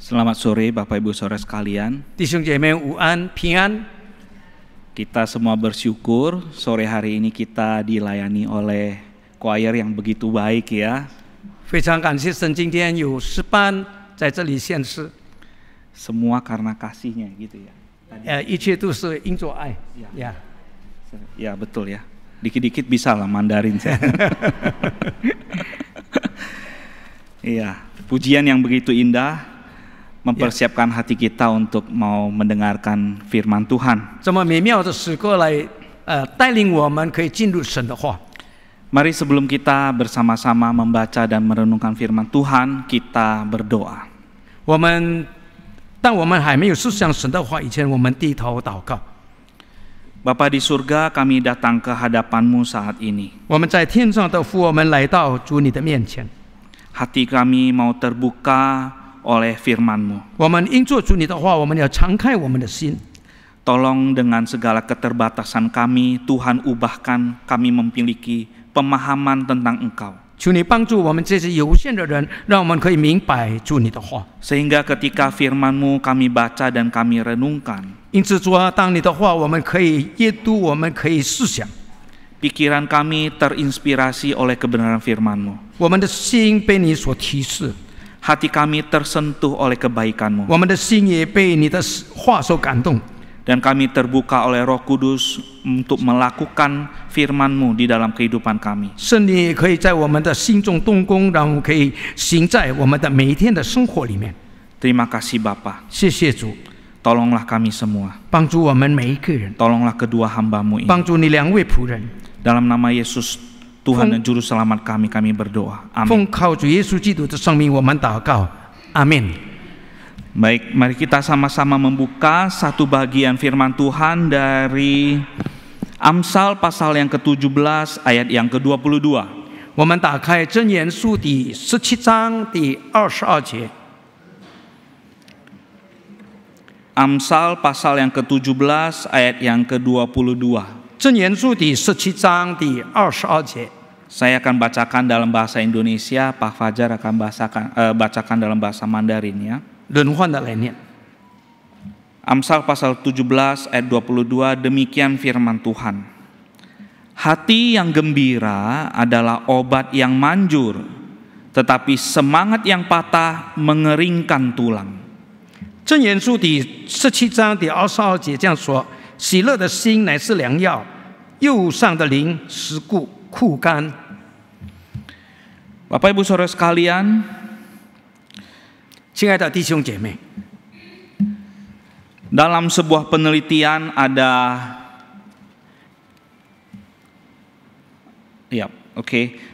Selamat sore Bapak Ibu Saudara sekalian. 弟兄姐妹午安平安。 Kita semua bersyukur sore hari ini kita dilayani oleh choir yang begitu baik ya. 非常感谢神，今天有诗班在这里献诗。 Semua karena kasihnya gitu ya. 一切都是因着爱。呀， Ya betul ya. Dikit-dikit bisa lah Mandarin saya. Iya, pujian yang begitu indah mempersiapkan hati kita untuk mau mendengarkan firman Tuhan. 这么美妙的诗歌来带领我们可以进入神的话。 Mari sebelum kita bersama-sama membaca dan merenungkan firman Tuhan, kita berdoa. 当我们还没有思想神的话以前，我们低头祷告。 Bapa di surga, kami datang ke hadapan-Mu saat ini. 我们在天上的父，我们来到主你的面前。 Hati kami mau terbuka oleh firman-Mu. 我们因着主你的话，我们要敞开我们的心。 Tolong dengan segala keterbatasan kami, Tuhan ubahkan kami memiliki pemahaman tentang Engkau. 求你帮助我们这些有限的人，让我们可以明白主你的话。 Sehingga ketika firman-Mu kami baca dan kami renungkan, 因此，主啊，当你的话，我们可以阅读，我们可以思想， pikiran kami terinspirasi oleh kebenaran firman-Mu. 我们的心被你所提示， Hati kami tersentuh oleh kebaikan-Mu. 我们的心也被你的话所感动。 Dan kami terbuka oleh Roh Kudus untuk melakukan firman-Mu di dalam kehidupan kami. 圣灵也可以在我们的心中动工，让我们可以行在我们的每一天的生活里面。 Terima kasih Bapa. 谢谢主， Tolonglah kami semua. 帮助我们每一个人， Tolonglah kedua hamba-Mu ini. 帮助你两位仆人。 Dalam nama Yesus, Tuhan dan Juru Selamat kami berdoa. 奉 Amin. 靠主耶稣基督的圣名，我们祷告，阿门。 Baik, mari kita sama-sama membuka satu bagian firman Tuhan dari Amsal pasal yang ke-17 ayat yang ke-22. 我们打开箴言书第17章第22节。 Amsal pasal yang ke-17 ayat yang ke-22. 箴言书第17章第22节。 Saya akan bacakan dalam bahasa Indonesia, Pak Fajar akan bacakan dalam bahasa Mandarin ya. 轮换的来念。 Amsal pasal 17 ayat 22, demikian firman Tuhan. Hati yang gembira adalah obat yang manjur, tetapi semangat yang patah mengeringkan tulang. 箴言书第17章第22节这样说：喜乐的心乃是良药，忧伤的灵使骨枯干。 Bapak Ibu Saudara sekalian, 亲爱的弟兄姐妹， dalam sebuah penelitian ada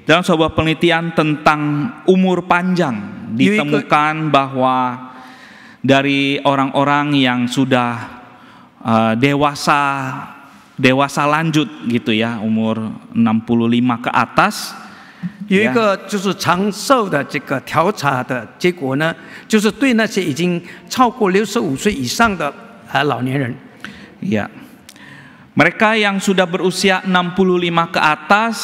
dalam sebuah penelitian tentang umur panjang ditemukan bahwa dari orang-orang yang sudah dewasa lanjut gitu ya, umur 65 ke atas. 有一个就是长寿的这个调查的结果呢，就是对那些已经超过65岁以上的老年人， Ya, mereka yang sudah berusia 65 ke atas,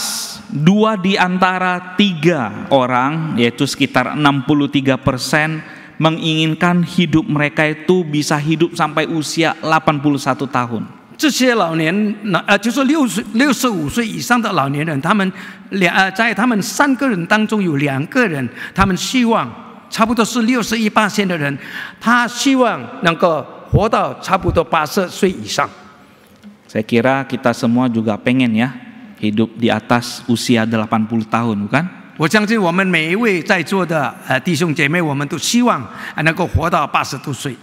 2 di antara 3 orang, yaitu sekitar 63%, menginginkan hidup mereka itu bisa hidup sampai usia 81 tahun. 这些老年就是65岁以上的老年人，在他们3个人当中有2个人，他们希望差不多是61%的人，他希望能够活到差不多80岁以上。 Saya kira kita semua juga pengen ya hidup di atas usia 80 tahun, bukan? 我相信我们每一位在座的弟兄姐妹，我们都希望能够活到80多岁。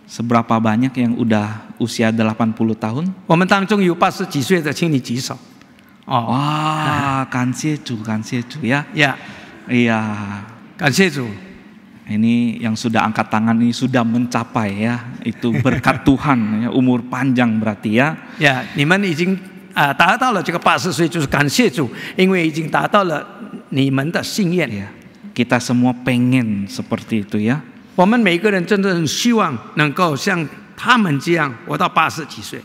Seberapa banyak yang udah usia 80 tahun? 我们当中有80几岁的，请你举手。哦， Wah, kansia cu ya. ya， Iya. 感谢主。 Ini yang sudah angkat tangan ini sudah mencapai ya, itu berkat Tuhan ya, umur panjang berarti ya. 呀，你们已经达到了这个80岁，就是感谢主，因为已经达到了你们的心愿。 Ya, kita semua pengen seperti itu ya. 我们每个人真的很希望能够像他们这样活到80几岁。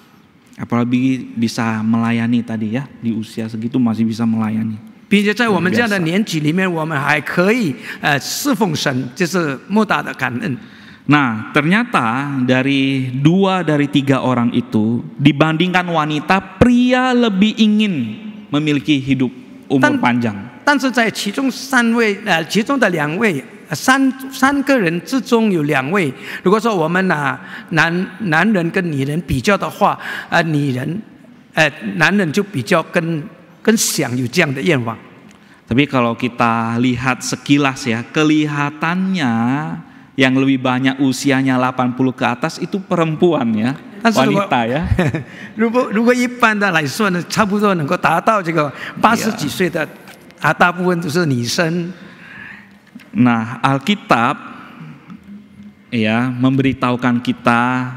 Apalagi bisa melayani tadi ya, di usia segitu masih bisa melayani. 并且在我们这样的年纪里面，我们还可以侍奉神，这是莫大的感恩。Nah, ternyata dari 2 dari 3 orang itu dibandingkan wanita, pria lebih ingin memiliki hidup umur panjang. 但是在其中其中的2位，三个人之中有2位，如果说我们拿男人跟女人比较的话，男人就比较跟想有这样的愿望。 Tapi kalau kita lihat sekilas ya, kelihatannya yang lebih banyak usianya 80 ke atas itu perempuan ya, wanita ya. 如果一般的来说呢，差不多能够达到这个80几岁的大部分都是女生。 Nah, Alkitab ya memberitahukan kita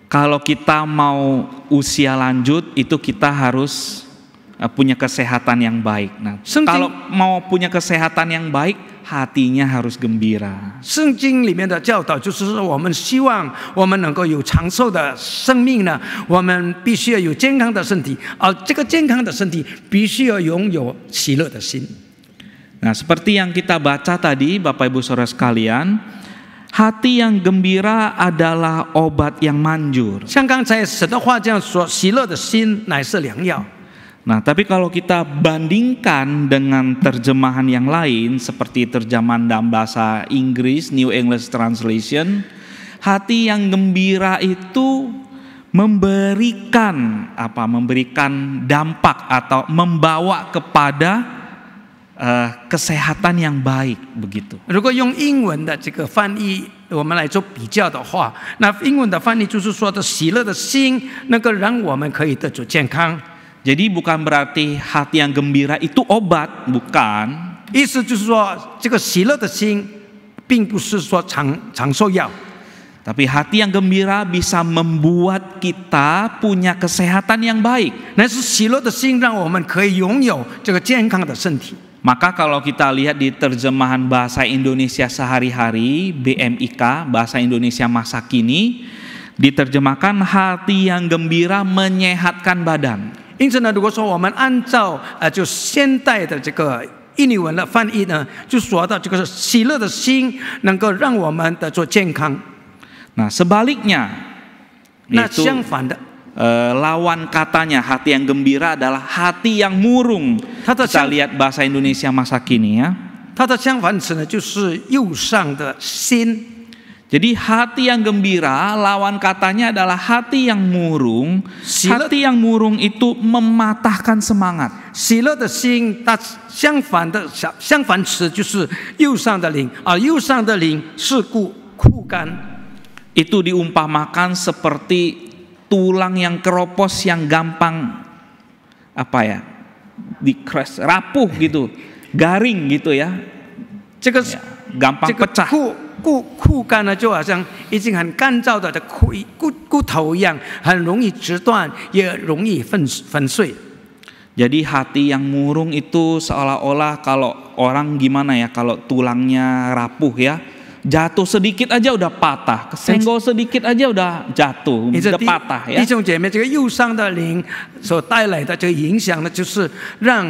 kalau kita mau usia lanjut itu kita harus punya kesehatan yang baik. Nah, kalau mau punya kesehatan yang baik, hatinya harus gembira. 圣经里面的教导就是说，我们希望我们能够有长寿的生命呢，我们必须要有健康的身体，而这个健康的身体必须要拥有喜乐的心。 Nah, seperti yang kita baca tadi, Bapak Ibu Saudara sekalian, hati yang gembira adalah obat yang manjur. 像刚才神的话这样说，喜乐的心乃是良药。 Nah, tapi kalau kita bandingkan dengan terjemahan yang lain seperti terjemahan dalam bahasa Inggris, New English Translation, hati yang gembira itu memberikan dampak atau membawa kepada kesehatan yang baik begitu. 如果用英文的这个翻译，我们来做比较的话，那英文的翻译就是说的喜乐的心，能够让我们可以得着健康。 Jadi bukan berarti hati yang gembira itu obat, bukan. 意思就是说，这个喜乐的心，并不是说长寿药。 Tapi hati yang gembira bisa membuat kita punya kesehatan yang baik. 乃是喜乐的心，让我们可以拥有这个健康的身体。 Maka kalau kita lihat di terjemahan bahasa Indonesia sehari-hari, BMIK, Bahasa Indonesia Masa Kini, diterjemahkan hati yang gembira menyehatkan badan. 因此呢，如果说我们按照就现代的这个印尼文的翻译呢，就说到这个喜乐的心能够让我们得做健康。 Nah, sebaliknya, 那 yaitu 相反的， lawan katanya hati yang gembira adalah hati yang murung. Kita lihat bahasa Indonesia Masa Kini ya. 它的相反词呢就是忧伤的心。 Jadi hati yang gembira lawan katanya adalah hati yang murung. Hati yang murung itu mematahkan semangat. 喜乐的心，它相反词就是忧伤的灵，而忧伤的灵是枯干。 Itu diumpamakan seperti tulang yang keropos yang gampang di-crash, rapuh gitu, garing gitu ya. 这个 gampang pecah. 枯干呢，就好像已经很干燥的骨头一样，很容易折断，也容易粉碎。 Jadi hati yang murung itu seolah-olah kalau orang gimana ya, kalau tulangnya rapuh ya, jatuh sedikit aja udah patah, kesenggol sedikit aja udah jatuh, udah patah ya. 弟兄姐妹，这个忧伤的灵所带来的这个影响呢，就是让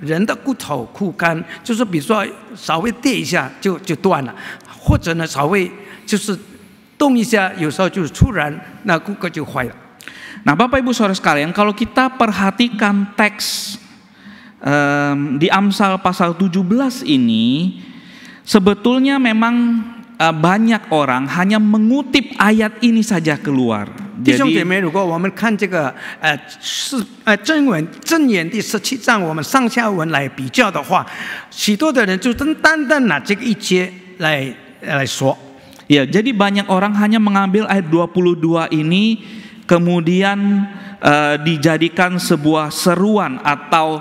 人的骨头枯干，就是比如说稍微跌一下就断了，或者呢稍微就是动一下，有时候就突然那骨骼就坏了。 Nah, Bapak Ibu Saudara sekalian, kalau kita perhatikan teks di Amsal pasal 17 ini, sebetulnya memang banyak orang hanya mengutip ayat ini saja keluar. 弟兄姐妹，如果我们看这个箴言第17章，我们上下文来比较的话，许多的人就单单拿这个一节来说。 Ya, jadi banyak orang hanya mengambil ayat 22 ini kemudian dijadikan sebuah seruan atau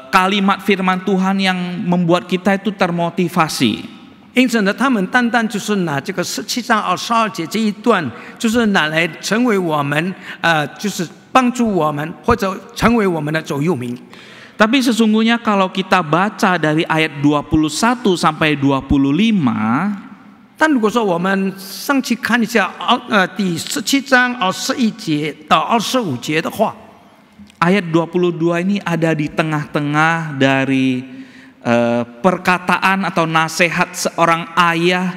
kalimat firman Tuhan yang membuat kita itu termotivasi. 因此呢，他们单单就是拿这个17章22节这一段，就是拿来成为我们就是帮助我们或者成为我们的座右铭。 Tapi sesungguhnya kalau kita baca dari ayat 21 sampai 25, 但如果说我们上去看一下第17章21节到25节的话， ayat 22 ini ada di tengah-tengah dari perkataan atau nasihat seorang ayah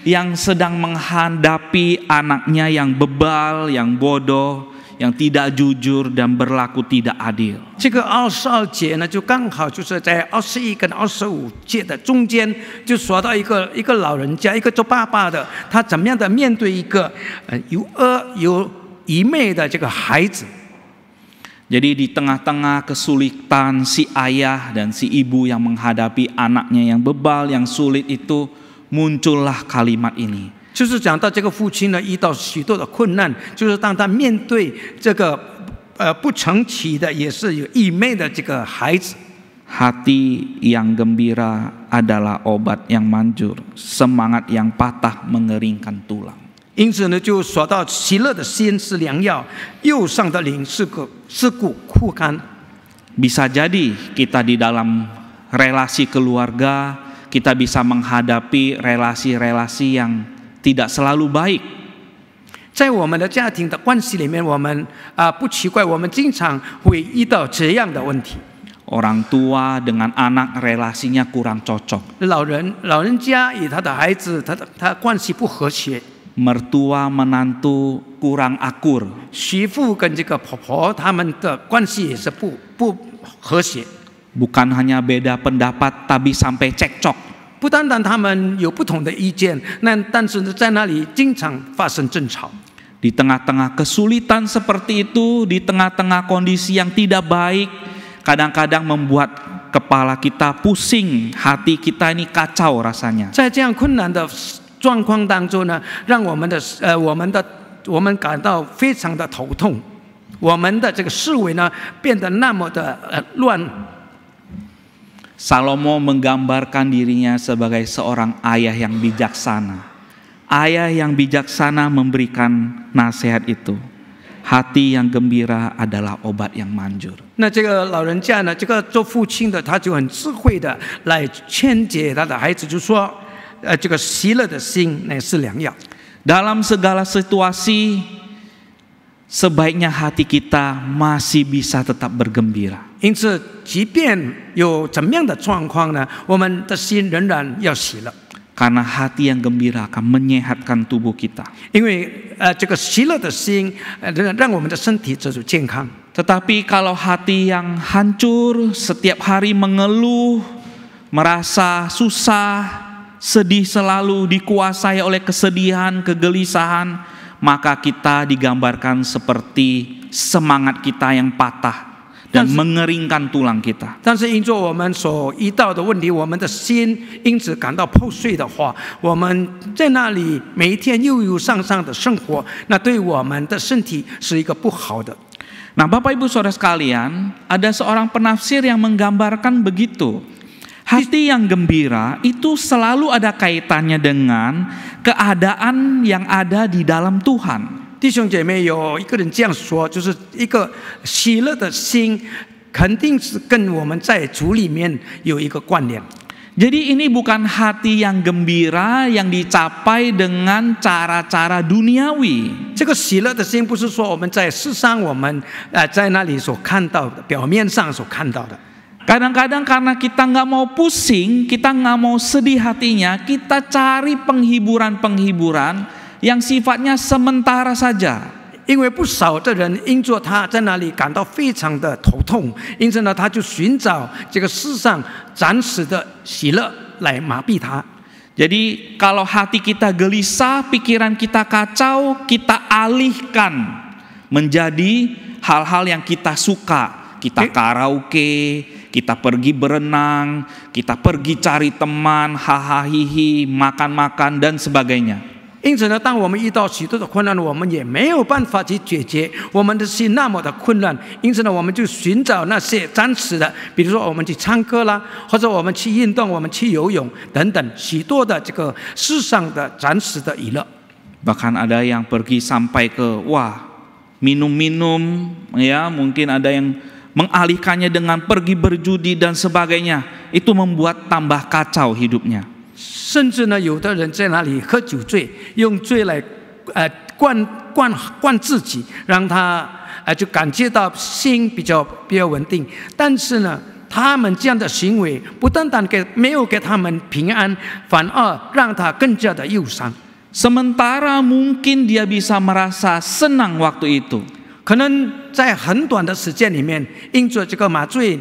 yang sedang menghadapi anaknya yang bebal, yang bodoh, yang tidak jujur dan berlaku tidak adil. 这个22节呢，就刚好就是在21跟25节的中间，就说到一个老人家，一个做爸爸的，他怎么样的面对一个有恶有愚昧的这个孩子。 Jadi di tengah-tengah kesulitan si ayah dan si ibu yang menghadapi anaknya yang bebal, yang sulit itu, muncullah kalimat ini. 就是讲到这个父亲呢，遇到许多的困难，就是当他面对这个不成器的，也是有愚昧的这个孩子。 Hati yang gembira adalah obat yang manjur, semangat yang patah mengeringkan tulang. 因此呢，就说到喜乐的心是良药，忧伤的灵是骨枯干。 Bisa jadi kita di dalam relasi keluarga, kita bisa menghadapi relasi-relasi yang tidak selalu baik. 在我们的家庭的关系里面，我们不奇怪，我们经常会遇到这样的问题。 Orang tua dengan anak relasinya kurang cocok. 老人家与他的孩子，他关系不和谐。 Mertua menantu kurang akur. 媳妇跟这个婆婆他们的关系也是不和谐。 Bukan hanya beda pendapat, tapi sampai cekcok. 不单单他们有不同的意见，但是在那里经常发生争吵。 Di tengah-tengah kesulitan seperti itu, di tengah-tengah kondisi yang tidak baik, kadang-kadang membuat kepala kita pusing, hati kita ini kacau rasanya. 在这样困难的状况当中呢，让我们感到非常的头痛，我们的这个思维呢变得那么的乱。 Salomo menggambarkan dirinya sebagai seorang ayah yang bijaksana. Ayah yang bijaksana memberikan nasihat itu. Hati yang gembira adalah obat yang manjur. 那这个老人家呢，这个做父亲的他就很智慧的来劝解他的孩子，就说，这个喜乐的心乃是良药。 Dalam segala situasi, sebaiknya hati kita masih bisa tetap bergembira. 因此，即便有怎么样的状况呢，我们的心仍然要喜乐。 Karena hati yang gembira akan menyehatkan tubuh kita. 因为这个喜乐的心，让我们的身体得到健康。 Tetapi kalau hati yang hancur, setiap hari mengeluh, merasa susah, sedih selalu, dikuasai oleh kesedihan, kegelisahan, maka kita digambarkan seperti semangat kita yang patah dan mengeringkan tulang kita. 但是因着我们所遇到的问题，我们的心因此感到破碎的话，我们在那里每一天忧忧伤伤的生活，那对我们的身体是一个不好的。 Nah, Bapak Ibu Saudara sekalian, ada seorang penafsir yang menggambarkan begitu. Hati yang gembira itu selalu ada kaitannya dengan keadaan yang ada di dalam Tuhan. 弟兄姐妹，有一个人这样说，就是一个喜乐的心，肯定是跟我们在主里面有一个关联。 Jadi ini bukan hati yang gembira yang dicapai dengan cara-cara duniawi. 这个喜乐的心，不是说我们在世上我们在那里所看到的，表面上所看到的。 Kadang-kadang karena kita nggak mau pusing, kita nggak mau sedih hatinya, kita cari penghiburan-penghiburan yang sifatnya sementara saja. 因为不少的人因着他在那里感到非常的头痛，因此呢，他就寻找这个世上暂时的喜乐来麻痹他。 Jadi kalau hati kita gelisah, pikiran kita kacau, kita alihkan menjadi hal-hal yang kita suka. Kita karaoke, kita pergi berenang, kita pergi cari teman, hahaha, makan-makan dan sebagainya. 因此呢，当我们遇到许多的困难，我们也没有办法去解决我们的心那么的困难。因此呢，我们就寻找那些暂时的，比如说我们去唱歌啦，或者我们去运动，我们去游泳等等，许多的这个世上的暂时的娱乐。 Bahkan ada yang pergi sampai ke minum-minum, ya mungkin ada yang mengalihkannya dengan pergi berjudi dan sebagainya. Itu membuat tambah kacau hidupnya. 甚至呢，有的人在那里喝酒醉，用醉来灌自己，让他就感觉到心比较稳定。但是呢，他们这样的行为不单单没有给他们平安，反而让他更加的忧伤。 Sementara mungkin dia bisa merasa senang waktu itu. 可能在很短的时间里面，因着这个麻醉，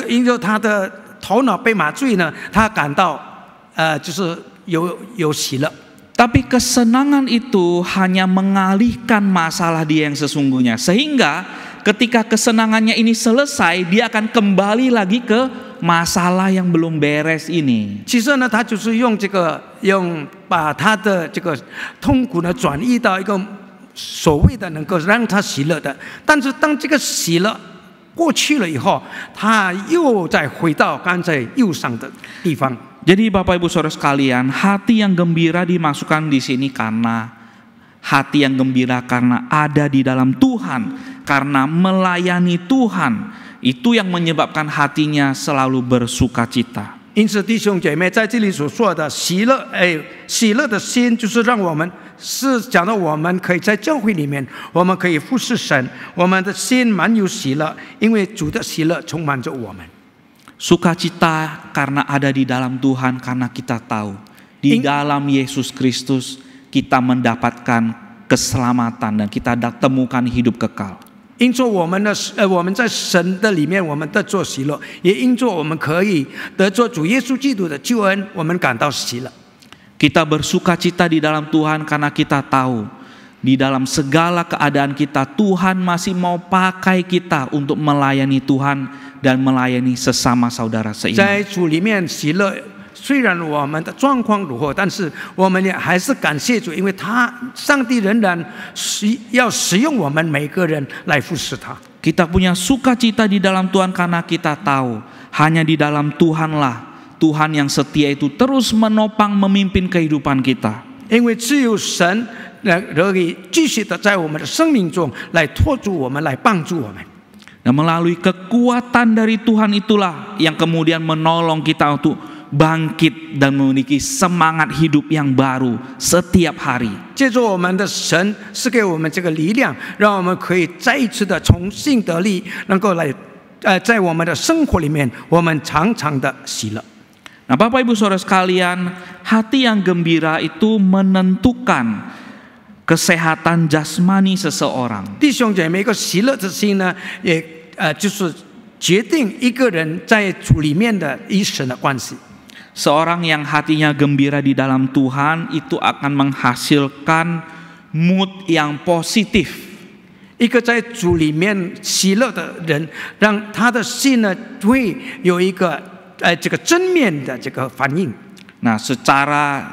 因着他的头脑被麻醉呢，他感到就是有喜乐。 Tapi kesenangan itu hanya mengalihkan masalah dia yang sesungguhnya. Sehingga ketika kesenangannya ini selesai, dia akan kembali lagi ke masalah yang belum beres ini. 其实呢，他就是用把他的这个痛苦呢转移到一个所谓的能够让他喜乐的。但是当这个喜乐过去了以后，他又再回到刚才忧伤的地方。 Jadi Bapak Ibu Saudara sekalian, hati yang gembira dimasukkan di sini karena hati yang gembira karena ada di dalam Tuhan, karena melayani Tuhan, itu yang menyebabkan hatinya selalu bersukacita. 因此，弟兄姐妹在这里所说的喜乐，喜乐的心，就是让我们是讲到我们可以在教会里面，我们可以服侍神，我们的心满有喜乐，因为主的喜乐充满着我们。 Sukacita karena ada di dalam Tuhan, karena kita tahu di dalam Yesus Kristus kita mendapatkan keselamatan dan kita temukan hidup kekal. 因着我们在神的里面，我们得着喜乐，也因着我们可以得着主耶稣基督的救恩，我们感到喜乐。 Kita bersukacita di dalam Tuhan karena kita tahu di dalam segala keadaan kita Tuhan masih mau pakai kita untuk melayani Tuhan dan melayani sesama saudara seiman. 在主里面喜乐，虽然我们的状况如何，但是我们也还是感谢主，因为上帝仍然要使用我们每个人来服侍他。 Kita punya sukacita di dalam Tuhan karena kita tahu hanya di dalam Tuhanlah Tuhan yang setia itu terus menopang memimpin kehidupan kita. 因为只有神可以继续的在我们的生命中来托住我们，来帮助我们。 Dan melalui kekuatan dari Tuhan itulah yang kemudian menolong kita untuk bangkit dan memiliki semangat hidup yang baru setiap hari. 借助我们的神是给我们这个力量，让我们可以再一次的重新得力，能够来在我们的生活里面，我们常常的喜乐。 Nah, Bapak Ibu Saudara sekalian, hati yang gembira itu menentukan kesehatan jasmani seseorang. 弟兄姐妹，一个喜乐之心呢，也就是决定一个人在主里面的与神的关系。 Seorang yang hatinya gembira di dalam Tuhan itu akan menghasilkan mood yang positif. 一个在主里面喜乐的人，让他的心呢会有一个这个正面的这个反应。 Nah, secara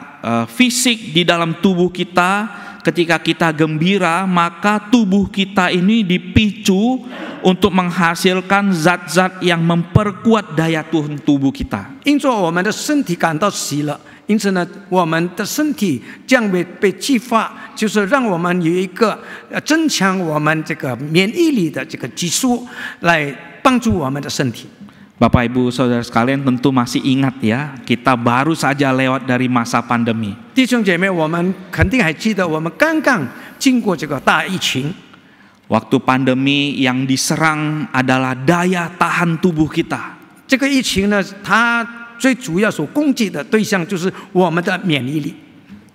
fisik di dalam tubuh kita, ketika kita gembira, maka tubuh kita ini dipicu untuk menghasilkan zat-zat yang memperkuat daya tahan tubuh kita. 因着我们的身体感到喜乐，因此呢，我们的身体将被激发，就是让我们有一个增强我们这个免疫力的这个激素，来帮助我们的身体。 Bapak Ibu Saudara sekalian tentu masih ingat ya, kita baru saja lewat dari masa pandemi. 弟兄姐妹，我们肯定还记得，我们刚刚经过这个大疫情。 Waktu pandemi yang diserang adalah daya tahan tubuh kita. 这个疫情呢，它最主要所攻击的对象就是我们的免疫力。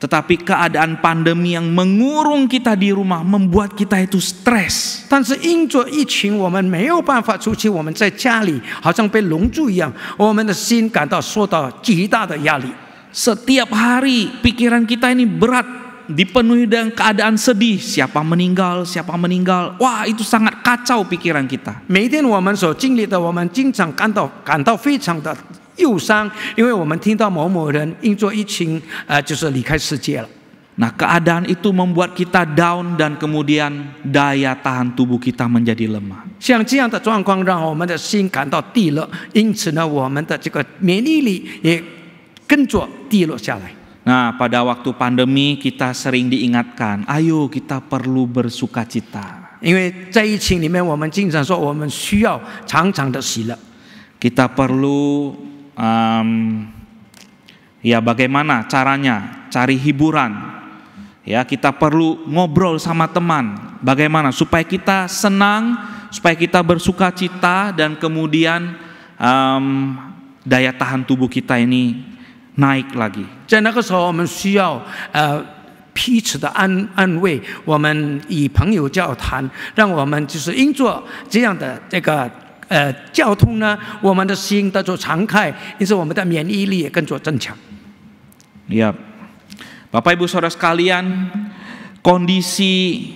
Tetapi keadaan pandemi yang mengurung kita di rumah membuat kita itu stres. 但是因着疫情，我们没有办法出去，我们在家里好像被笼住一样，我们的心感到受到极大的压力。 Setiap hari pikiran kita ini berat, dipenuhi dengan keadaan sedih. Siapa meninggal, siapa meninggal. Wah, itu sangat kacau pikiran kita. 每一天我们所经历的，我们经常感到非常的 忧伤，因为我们听到某某人因着疫情就是离开世界了。 Nah, keadaan itu membuat kita down dan kemudian daya tahan tubuh kita menjadi lemah. 像这样的状况，让我们的心感到低落，因此呢，我们的这个免疫力也跟着低落下来。 Nah, pada waktu pandemi kita sering diingatkan, ayo kita perlu bersukacita. 因为在疫情里面，我们经常说我们需要常常的喜乐。 Kita perlu ya bagaimana caranya cari hiburan. Ya, kita perlu ngobrol sama teman. Bagaimana supaya kita senang, supaya kita bersukacita dan kemudian daya tahan tubuh kita ini naik lagi. 在那个时候，我们需要彼此的安慰，我们以朋友交谈，让我们就是因着这样的这个交通呢，我们的心得着敞开，因此我们的免疫力也更加增强。 Ya, Bapak Ibu Saudara sekalian, kondisi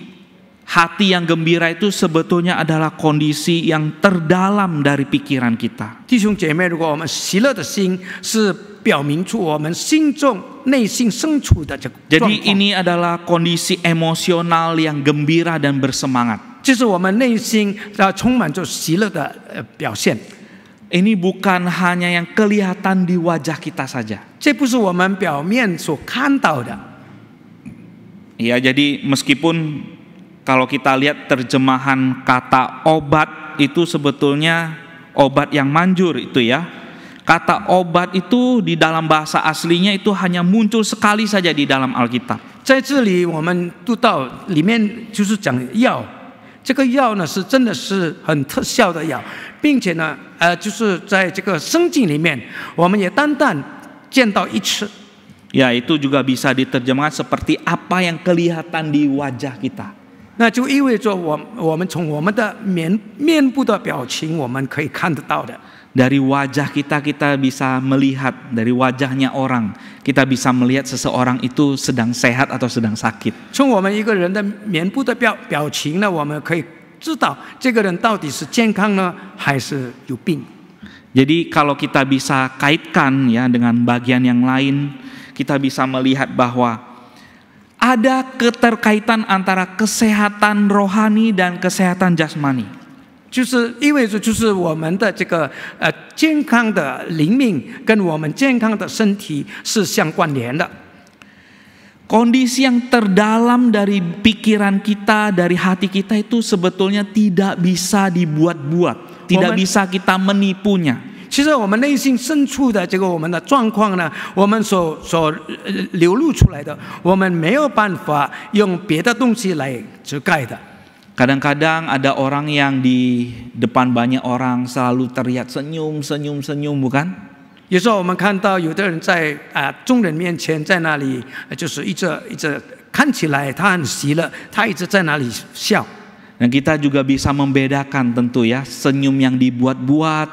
hati yang gembira itu sebetulnya adalah kondisi yang terdalam dari pikiran kita. 弟兄姐妹，如果我们喜乐的心，是表明出我们心中内心深处的这个状况。 Jadi ini adalah kondisi emosional yang gembira dan bersemangat. 这是我们内心充满着喜乐的表现。 Ini bukan hanya yang kelihatan di wajah kita saja. 这不是我们表面所看到的。 Ya, jadi meskipun kalau kita lihat terjemahan kata obat itu sebetulnya obat yang manjur itu ya. Kata obat itu di dalam bahasa aslinya itu hanya muncul sekali saja di dalam Alkitab. 在这里我们读到里面就是讲药，这个药呢是真的是很特效的药，并且呢就是在这个圣经里面，我们也单单见到一次。 Ya, itu juga bisa diterjemahkan seperti apa yang kelihatan di wajah kita. 那就意味着我们从我们的面部的表情，我们可以看得到的。 Dari wajah kita bisa melihat, dari wajahnya orang kita bisa melihat seseorang itu sedang sehat atau sedang sakit. 从我们一个人的面部的表情呢，我们可以知道这个人到底是健康呢，还是有病。 Jadi kalau kita bisa kaitkan ya dengan bagian yang lain, kita bisa melihat bahwa ada keterkaitan antara kesehatan rohani dan kesehatan jasmani. 就是意味着，就是我们的这个健康的灵命跟我们健康的身体是相关联的。 Kondisi yang terdalam dari pikiran kita, dari hati kita itu sebetulnya tidak bisa dibuat-buat, tidak bisa kita menipunya. 其实我们内心深处的这个我们的状况呢，我们所流露出来的，我们没有办法用别的东西来遮盖的。 Kadang-kadang ada orang yang di depan banyak orang selalu terlihat senyum, bukan? 有时候我们看到有的人在众人面前，在那里就是一直看起来他很喜乐，他一直在那里笑。 Dan kita juga bisa membedakan tentu ya, senyum yang dibuat-buat,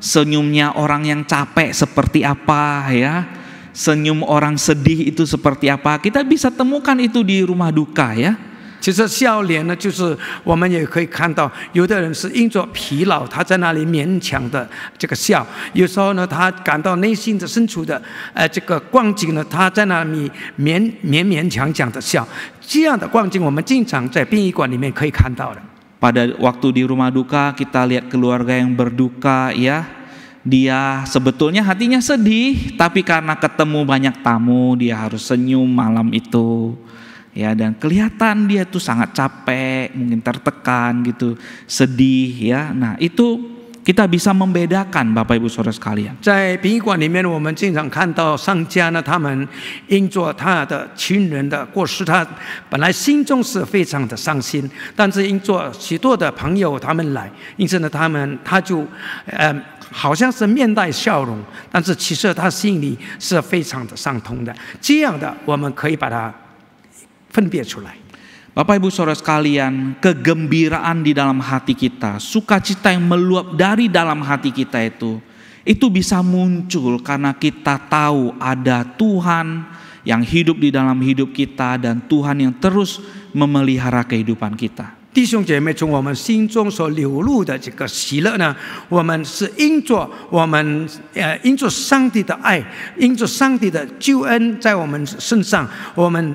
senyumnya orang yang capek seperti apa ya, senyum orang sedih itu seperti apa. Kita bisa temukan itu di rumah duka ya. 其实笑脸呢，就是我们也可以看到，有的人是因着疲劳，他在那里勉强的这个笑；有时候呢，他感到内心的深处的这个光景呢，他在那里勉强的笑。这样的光景，我们经常在殡仪馆里面可以看到的。 Pada waktu di rumah duka kita lihat keluarga yang berduka ya, dia sebetulnya hatinya sedih, tapi karena ketemu banyak tamu dia harus senyum malam itu. Ya, dan kelihatan dia tuh sangat capek, mungkin tertekan gitu, sedih ya. Nah, itu kita bisa membedakan Bapak Ibu Saudara sekalian. 在殡仪馆里面，我们经常看到商家呢，他们因着他的亲人的过世，他本来心中是非常的伤心，但是因着许多的朋友他们来，因此呢，他就好像是面带笑容，但是其实他心里是非常的伤痛的。这样的，我们可以把它 分别出来。 Bapak Ibu Saudara sekalian, kegembiraan di dalam hati kita, sukacita yang meluap dari dalam hati kita itu bisa muncul karena kita tahu ada Tuhan yang hidup di dalam hidup kita dan Tuhan yang terus memelihara kehidupan kita. 弟兄姐妹，从我们心中所流露的这个喜乐呢，我们是因着上帝的爱，因着上帝的救恩在我们身上，我们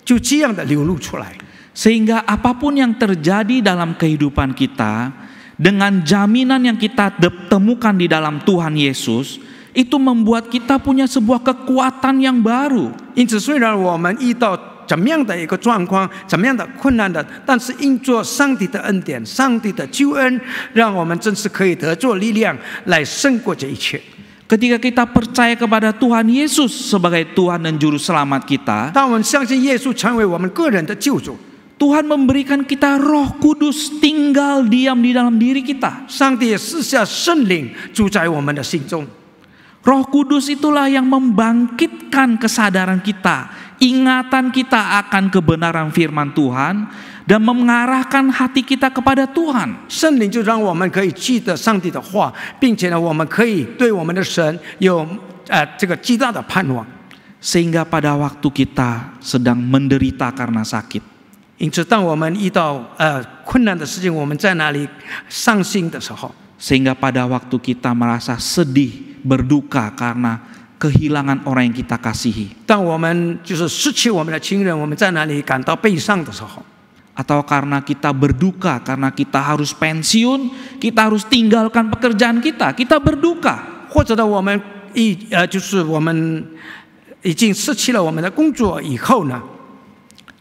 就这样的流露出来。 Sehingga apapun yang terjadi dalam kehidupan kita, dengan jaminan yang kita temukan di dalam Tuhan Yesus, itu membuat kita punya sebuah kekuatan yang baru. 因此，虽然我们遇到怎么样的一个状况，怎么样的困难的，但是因着上帝的恩典、上帝的救恩，让我们真是可以得着力量来胜过这一切。 Ketika kita percaya kepada Tuhan Yesus sebagai Tuhan dan Juru Selamat kita, 当我们相信耶稣成为我们个人的救主， Tuhan memberikan kita Roh Kudus tinggal diam di dalam diri kita. 上帝也赐下圣灵住在我们的心中。 Roh Kudus itulah yang membangkitkan kesadaran kita, ingatan kita akan kebenaran firman Tuhan, dan mengarahkan hati kita kepada Tuhan. 圣灵就让我们可以记得上帝的话，并且呢，我们可以对我们的神有这个极大的盼望。 Sehingga pada waktu kita sedang menderita karena sakit, 因此，当我们遇到困难的事情，我们在哪里伤心的时候， sehingga pada waktu kita merasa sedih, berduka karena kehilangan orang yang kita kasihi, 当我们就是失去我们的亲人，我们在哪里感到悲伤的时候， atau karena kita berduka karena kita harus pensiun, kita harus tinggalkan pekerjaan kita, kita berduka. 或者呢，我们就是我们已经失去了我们的工作以后呢，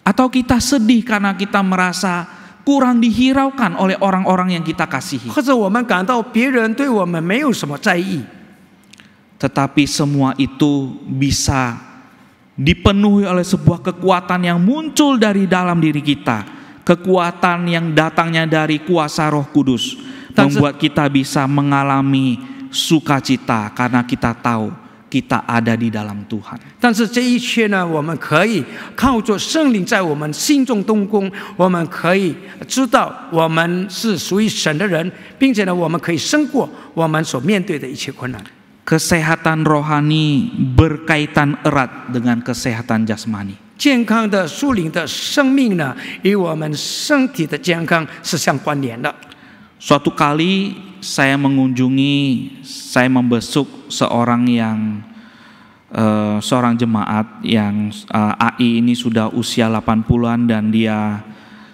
Atau kita sedih karena kita merasa kurang dihiraukan oleh orang-orang yang kita kasihi. 或者我们感到别人对我们没有什么在意。 Tetapi semua itu bisa dipenuhi oleh sebuah kekuatan yang muncul dari dalam diri kita. Kekuatan yang datangnya dari kuasa Roh Kudus, membuat kita bisa mengalami sukacita karena kita tahu kita ada di dalam Tuhan. 但是这一切呢，我们可以靠着圣灵在我们心中动工，我们可以知道我们是属于神的人，并且呢，我们可以胜过我们所面对的一切困难。 Kesehatan rohani berkaitan erat dengan kesehatan jasmani. 健康的属灵的生命呢，与我们身体的健康是相关联的。 Suatu kali saya membesuk seorang jemaat yang AI ini sudah usia 80-an dan dia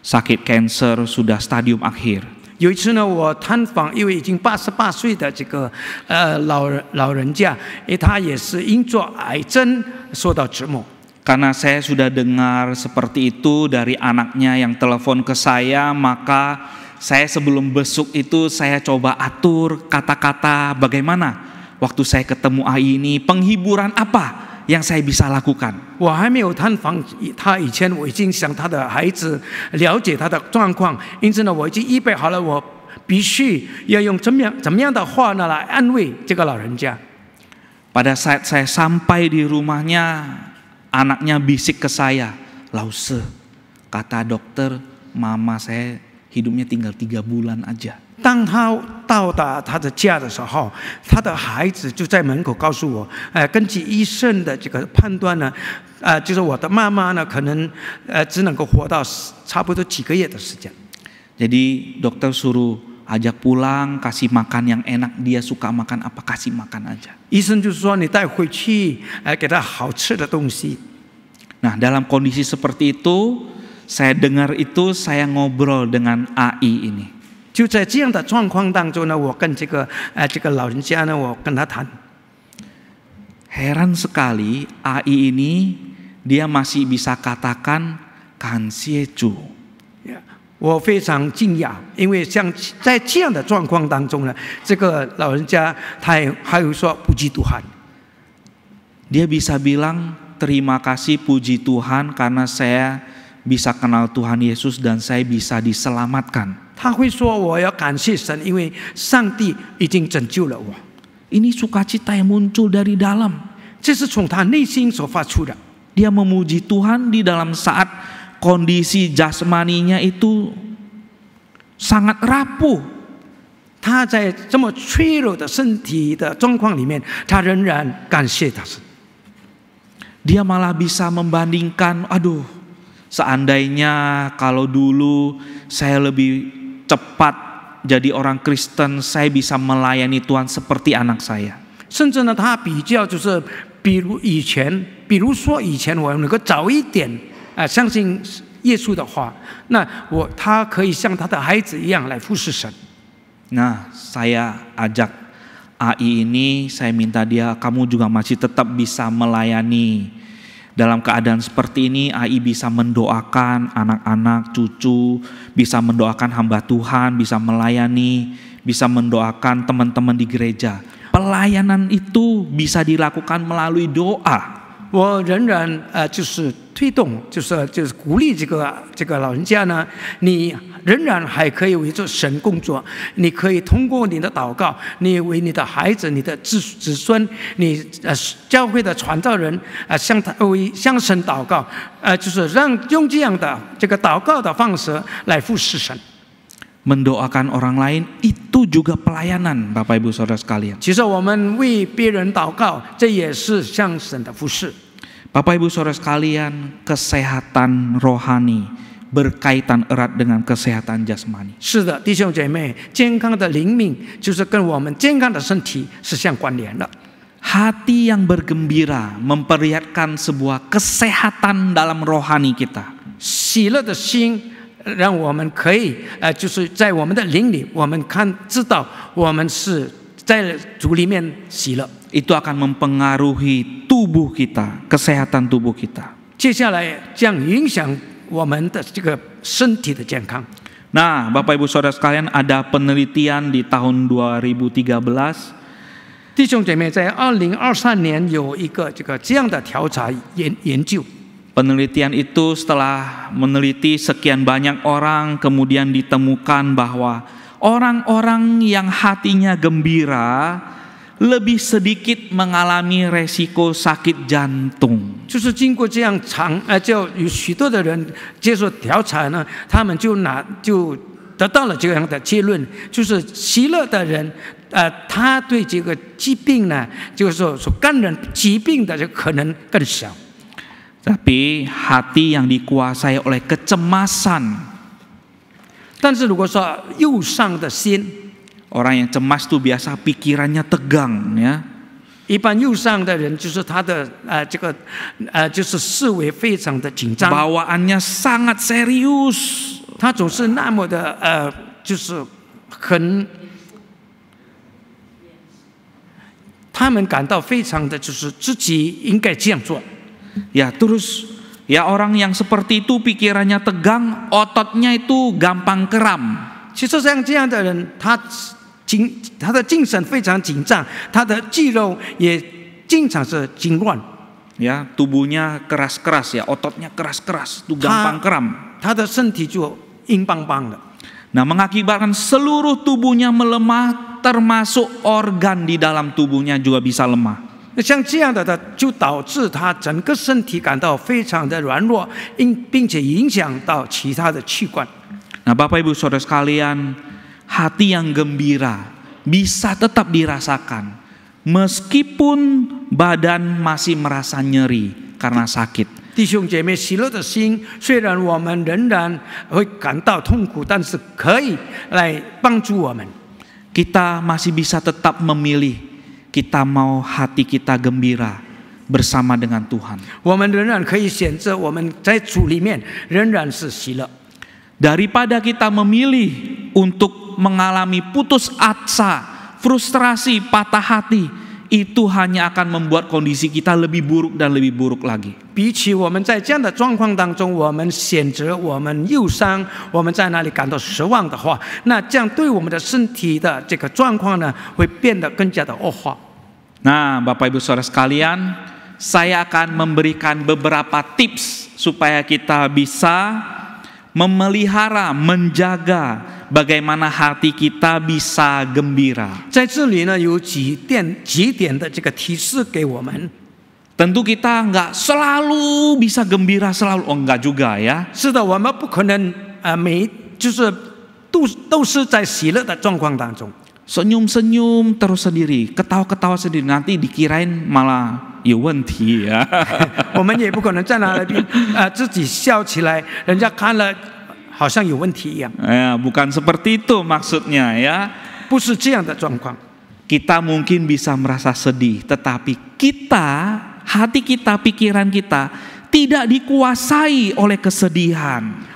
sakit kanker sudah stadium akhir. 有一次呢，我探访一位已经88岁的这个老人家，因为他也是因着癌症受到折磨。 Karena saya sudah dengar seperti itu dari anaknya yang telepon ke saya, maka saya sebelum besuk itu saya coba atur kata-kata bagaimana waktu saya ketemu AI ini, penghiburan apa yang saya bisa lakukan. 我还没有探访他以前，我已经向他的孩子了解他的状况，因此呢，我已经预备好了，我必须要用怎么样的话呢来安慰这个老人家。 Pada saat saya sampai di rumahnya, anaknya bisik ke saya, "Lause, kata dokter, mama saya hidupnya tinggal 3 bulan aja." 当他到达他的家的时候，他的孩子就在门口告诉我，根据医生的这个判断呢，就是我的妈妈呢，可能只能够活到差不多几个月的时间。 Jadi dokter suruh ajak pulang, kasih makan yang enak, dia suka makan apa kasih makan aja. 医生就是说你带回去，给他好吃的东西。 Nah, dalam kondisi seperti itu, saya dengar itu, saya ngobrol dengan AI ini. 就在这样的状况当中呢，我跟这个老人家呢，我跟他谈。 Heran sekali AI ini dia masih bisa katakan "kanxieju". 我非常惊讶，因为像在这样的状况当中呢，这个老人家他还有说puji Tuhan。 Dia bisa bilang terima kasih puji Tuhan karena saya bisa kenal Tuhan Yesus dan saya bisa diselamatkan. 他会说我要感谢神，因为上帝已经拯救了我。 Ini sukacita yang muncul dari dalam. 这是从他内心所发出的。 Dia memuji Tuhan di dalam saat kondisi jasmaninya itu sangat rapuh. 他在这么脆弱的身体的状况里面，他仍然感谢他神。 Dia malah bisa membandingkan, aduh, seandainya kalau dulu saya lebih cepat jadi orang Kristen, saya bisa melayani Tuhan seperti anak saya. 甚至呢，他比较就是，比如说以前我能够早一点相信耶稣的话，那他可以像他的孩子一样来服侍神。 Nah, saya ajak AI ini, saya minta dia, kamu juga masih tetap bisa melayani. Dalam keadaan seperti ini, AI bisa mendoakan anak-anak, cucu, bisa mendoakan hamba Tuhan, bisa melayani, bisa mendoakan teman-teman di gereja. Pelayanan itu bisa dilakukan melalui doa. 我仍然就是推动，就是鼓励这个老人家呢，你仍然还可以为着神工作，你可以通过你的祷告，你为你的孩子、你的子孙、你教会的传道人向神祷告，就是用这样的这个祷告的方式来服侍神。Mendoakan orang lain itu juga pelayanan, Bapak Ibu Saudara sekalian. 其实我们为别人祷告，这也是向神的服侍。Bapak Ibu Saudara sekalian, kesehatan rohani berkaitan erat dengan kesehatan jasmani. 是的，弟兄姐妹，健康的灵命就是跟我们健康的身体是相关联的。Hati yang bergembira memperlihatkan sebuah kesehatan dalam rohani kita. 喜乐的心让我们可以就是在我们的灵里，我们知道我们是在主里面喜乐。Itu akan mempengaruhi tubuh kita, kesehatan tubuh kita. 接下来将影响我们的这个身体的健康。Nah, Bapak Ibu Saudara sekalian, ada penelitian di tahun 2013. 弟兄姐妹，在2023年有一个这样的调查研究。Penelitian itu setelah meneliti sekian banyak orang, kemudian ditemukan bahwa orang-orang yang hatinya gembira lebih sedikit mengalami resiko sakit jantung. 就是经过这样就有许多的人接受调查呢，他们就得到了这样的结论，就是喜乐的人，他对这个疾病呢，就是说所感染疾病的这个可能更小。Tapi hati yang dikuasai oleh kecemasan. 但是如果说忧伤的心， orang yang cemas tuh biasa pikirannya tegang, ya. 一般忧伤的人就是他的就是思维非常的紧张， bawaannya sangat serius. 他总是那么的就是他们感到非常的就是自己应该这样做。 Ya, terus ya orang yang seperti itu pikirannya tegang, ototnya itu gampang kram. 其实像这样的人，他的精神非常紧张，他的肌肉也经常是痉挛。 Ya, tubuhnya keras-keras ya, ototnya keras-keras, itu gampang kram. 他的身体就硬邦邦的。 Nah, mengakibatkan seluruh tubuhnya melemah, termasuk organ di dalam tubuhnya juga bisa lemah. 像这样的就导致他整个身体感到非常的软弱，并且影响到其他的器官。 Nah, Bapak Ibu Saudara sekalian, hati yang gembira bisa tetap dirasakan meskipun badan masih merasa nyeri karena sakit. 弟兄姐妹，喜乐的心，虽然我们仍然会感到痛苦，但是可以来帮助我们。 Kita masih bisa tetap memilih. Kita mau hati kita gembira bersama dengan Tuhan. 我们仍然可以选择我们在主里面仍然是喜乐。 Daripada kita memilih untuk mengalami putus asa, frustrasi, patah hati, itu hanya akan membuat kondisi kita lebih buruk dan lebih buruk lagi. 比起我们在这样的状况当中，我们选择我们忧伤，我们在那里感到失望的话，那这样对我们的身体的这个状况呢，会变得更加的恶化。 Nah, Bapak Ibu Saudara sekalian, saya akan memberikan beberapa tips supaya kita bisa memelihara, menjaga bagaimana hati kita bisa gembira. 在这里呢，有几点的这个提示给我们。 Tentu kita nggak selalu bisa gembira selalu, enggak juga ya. 是的，我们不可能就是都是在喜乐的状况当中。 Senyum-senyum terus sendiri, ketawa-ketawa sendiri, nanti dikirain malah有问题ya. 我们也不可能在那里自己笑起来，人家看了好像有问题一样。 Ya, bukan seperti itu maksudnya ya. 不是这样的状况。 Kita mungkin bisa merasa sedih, tetapi hati kita, pikiran kita tidak dikuasai oleh kesedihan.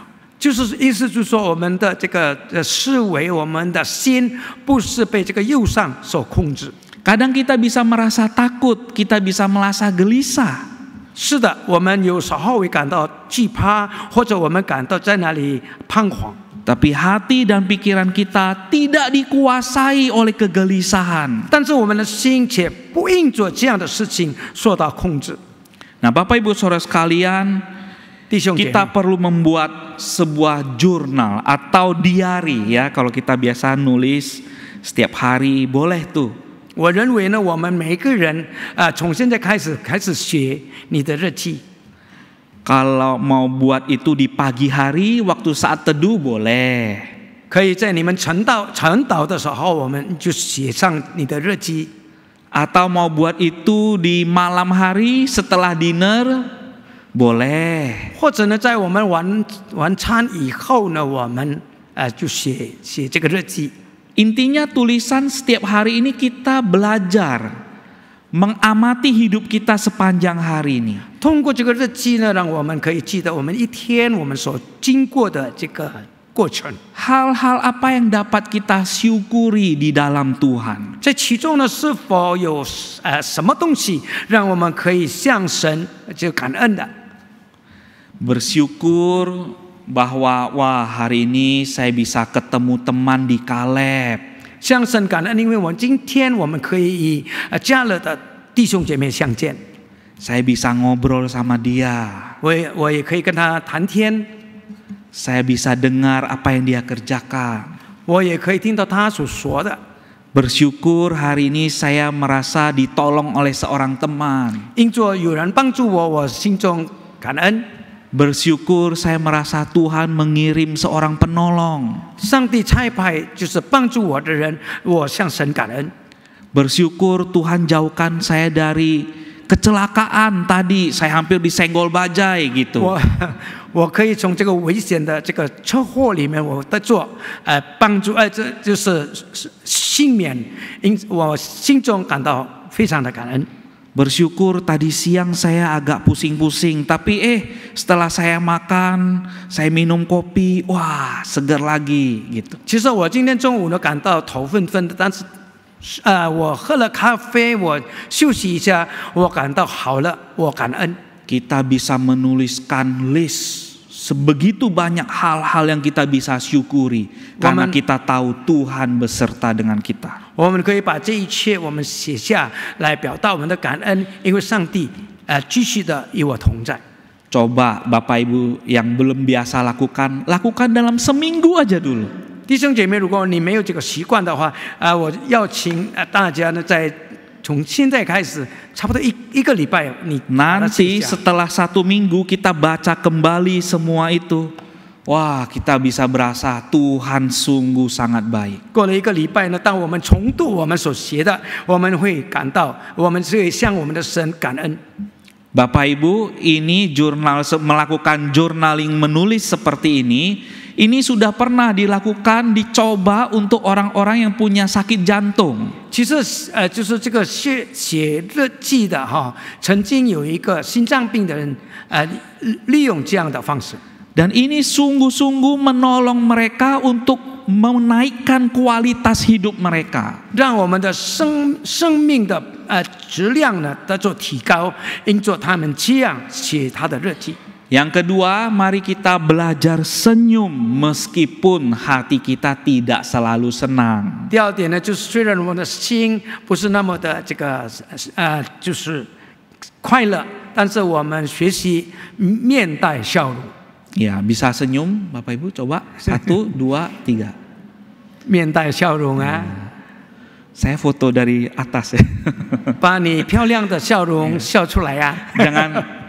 就是意思就是说，我们的这个思维，我们的心不是被这个忧伤所控制。 Kadang kita bisa merasa takut, kita bisa merasa gelisah. 是的，我们有时候会感到惧怕，或者我们感到在那里彷徨。 Tapi hati dan pikiran kita tidak dikuasai oleh kegelisahan. 但是我们的心却不因着这样的事情受到控制。 Nah, Bapak Ibu Saudara sekalian, kita perlu membuat sebuah jurnal atau diary ya. Kalau kita biasa nulis setiap hari boleh tuh. 我认为呢，我们每一个人从现在开始写你的日记。 Kalau mau buat itu di pagi hari waktu saat teduh boleh. 可以在你们晨祷的时候，我们就写上你的日记。 Atau mau buat itu di malam hari setelah dinner boleh. 或者呢，在我们晚餐以后呢，我们就写这个日记。 Intinya tulisan setiap hari ini kita belajar mengamati hidup kita sepanjang hari ini. 通过这个日记呢，让我们可以记得我们一天我们所经过的这个过程。 Hal-hal apa yang dapat kita syukuri di dalam Tuhan? 在其中呢，是否有什么东西让我们可以向神就感恩的？ Bersyukur bahwa wah hari ini saya bisa ketemu teman di Kaleb. 向神感恩，因为今天我们可以与加勒的弟兄姐妹相见。 Saya bisa ngobrol sama dia. 我也可以跟他谈天。 Saya bisa dengar apa yang dia kerjakan. 我也可以听到他所说的。 Bersyukur hari ini saya merasa ditolong oleh seorang teman. 因着有人帮助我，我心中感恩。 Bersyukur saya merasa Tuhan mengirim seorang penolong. 上帝差派就是帮助我的人，我向神感恩。 Bersyukur Tuhan jauhkan saya dari kecelakaan tadi, saya hampir disenggol bajai gitu. 我可以从这个危险的这个车祸里面，我得做帮助，这就是幸免，我心中感到非常的感恩。 Bersyukur tadi siang saya agak pusing-pusing, tapi setelah saya makan, saya minum kopi, wah segar lagi gitu. 其实我今天中午呢感到头昏昏的，但是我喝了咖啡，我休息一下，我感到好了，我感恩。 Kita bisa menuliskan list sebegitu banyak hal-hal yang kita bisa syukuri karena kita tahu Tuhan beserta dengan kita. 我们可以把这一切我们写下来，表达我们的感恩，因为上帝继续的与我同在。 Coba Bapak Ibu yang belum biasa lakukan dalam seminggu aja dulu. 弟兄姐妹，如果你没有这个习惯的话，我要请大家呢，从现在开始，差不多一个礼拜，你 Nanti setelah 1 minggu kita baca kembali semua itu. Wah, kita bisa berasa Tuhan sungguh sangat baik. 过了一个礼拜呢，当我们重读我们所学的，我们会感到，我们会向我们的神感恩。 Bapak Ibu, ini melakukan journaling menulis seperti ini sudah pernah dilakukan, dicoba untuk orang-orang yang punya sakit jantung. 其实就是这个写日记的曾经有一个心脏病的人利用这样的方式。 Dan ini sungguh-sungguh menolong mereka untuk menaikkan kualitas hidup mereka. 让我们的生命的质量呢得做提高，因着他们这样写他的日记。 Yang kedua, mari kita belajar senyum meskipun hati kita tidak selalu senang. 第二点呢，就是虽然我们的心不是那么的就是快乐，但是我们学习面带笑容。 Ya, bisa senyum, Bapak Ibu, coba 1, 2, 3. 面带笑容啊！ Saya foto dari atas ya. 把你漂亮的笑容笑出来呀！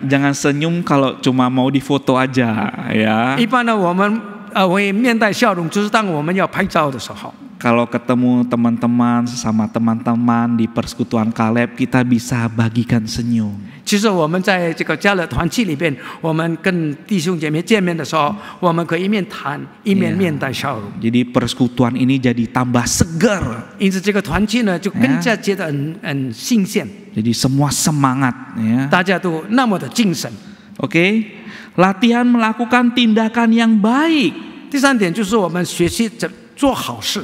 Jangan senyum kalau cuma mau difoto aja ya. 一般呢，我们会面带笑容，就是当我们要拍照的时候。 Kalau ketemu teman-teman, sesama teman-teman di persekutuan Kaleb, kita bisa bagikan senyum. 其实我们在这个加勒团契里边，我们跟弟兄姐妹见面的时候，我们可以一面谈一面面带笑容。 Jadi persekutuan ini jadi tambah segar. 因此这个团契呢，就更加觉得很新鲜。 Jadi semua semangat ya. 大家都那么的精神。 Oke, latihan melakukan tindakan yang baik. 第三点就是我们学习做好事。